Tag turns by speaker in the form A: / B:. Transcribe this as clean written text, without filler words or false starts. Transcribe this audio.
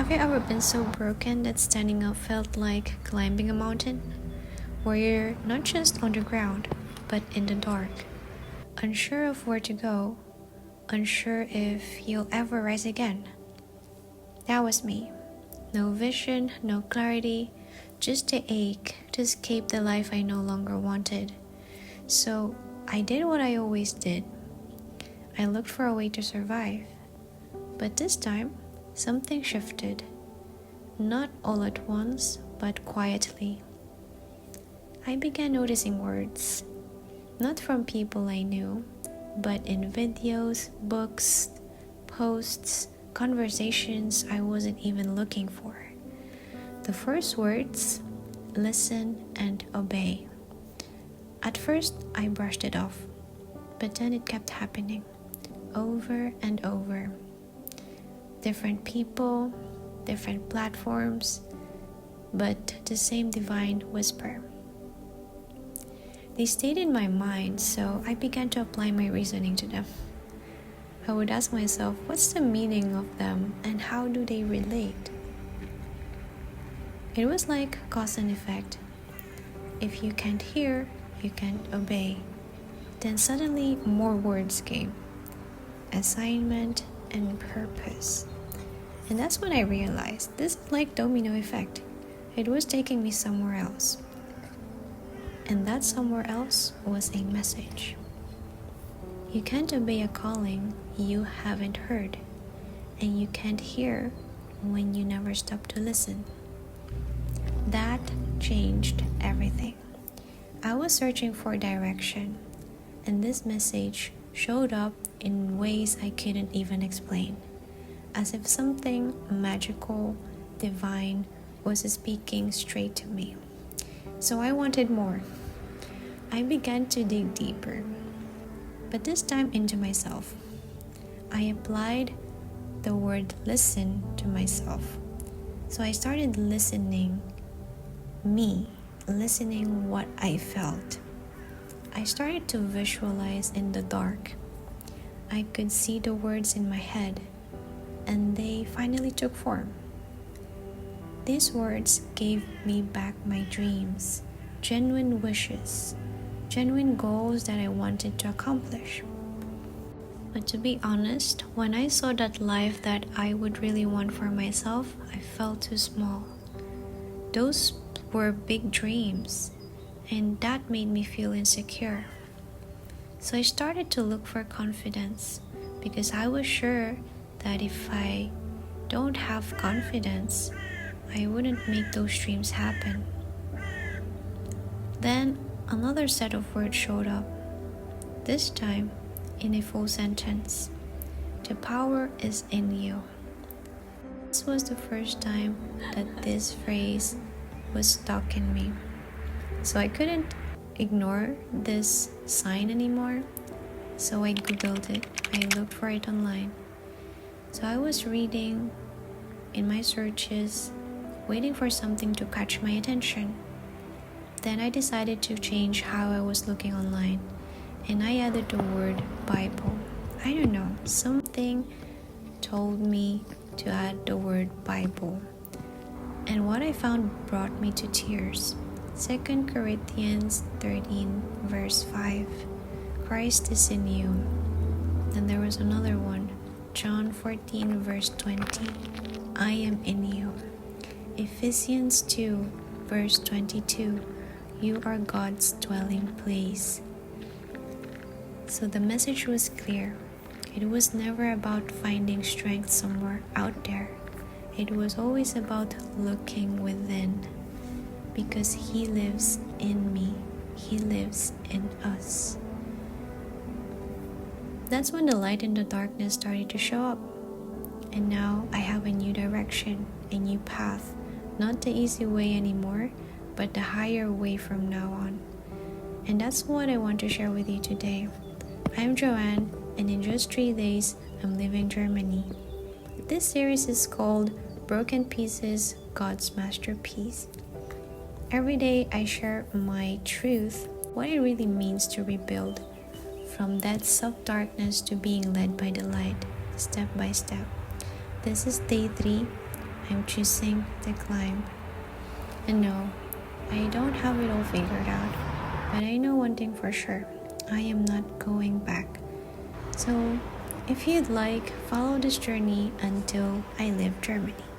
A: Have you ever been so broken that standing up felt like climbing a mountain? Where you're not just on the ground, but in the dark, unsure of where to go, unsure if you'll ever rise again? That was me. No vision, no clarity, just the ache to escape the life I no longer wanted. So I did what I always did. I looked for a way to survive. But this time, something shifted. Not all at once, but quietly. I began noticing words, not from people I knew, but in videos, books, posts, conversations I wasn't even looking for. The first words, listen and obey. At first, I brushed it off, but then it kept happening, over and over. Different people, different platforms, but the same divine whisper. They stayed in my mind, so I began to apply my reasoning to them. I would ask myself, what's the meaning of them and how do they relate? It was like cause and effect. If you can't hear, you can't obey. Then suddenly more words came. Assignment and purpose. And that's when I realized this is like domino effect. It was taking me somewhere else. And that somewhere else was a message. You can't obey a calling you haven't heard, and you can't hear when you never stop to listen. That changed everything. I was searching for direction, and this message showed up in ways I couldn't even explain, as if something magical, divine was speaking straight to me. So I wanted more. I began to dig deeper, but this time into myself. I applied the word listen to myself. So I started listening listening what I felt. I started to visualize in the dark. I could see the words in my head, and they finally took form. These words gave me back my dreams, genuine wishes, genuine goals that I wanted to accomplish. But to be honest, when I saw that life that I would really want for myself, I felt too small. Those were big dreams, and that made me feel insecure. So I started to look for confidence because I was sure that if I don't have confidence, I wouldn't make those dreams happen. Then another set of words showed up, this time in a full sentence. The power is in you. This was the first time that this phrase was stuck in me. So I couldn't ignore this sign anymore. So I googled it. I looked for it online. So I was reading in my searches, waiting for something to catch my attention. Then I decided to change how I was looking online, and I added the word Bible. I don't know, something told me to add the word Bible. And what I found brought me to tears. 2 Corinthians 13 verse 5. Christ is in you. Then there was another one. John 14 verse 20. I am in you. Ephesians 2 verse 22. You are God's dwelling place. So the message was clear. It was never about finding strength somewhere out there. It was always about looking within. Because He lives in me. He lives in us. That's when the light in the darkness started to show up. And now I have a new direction, a new path. Not the easy way anymore, but the higher way from now on. And that's what I want to share with you today. I'm Joanne, and in just 3 days, I'm leaving Germany. This series is called Broken Pieces, God's Masterpiece. Every day I share my truth, what it really means to rebuild, from depths of darkness to being led by the light, step by step. This is day 3. I'm choosing the climb. And no, I don't have it all figured out, but I know one thing for sure. I am not going back. So, if you'd like, follow this journey until I leave Germany.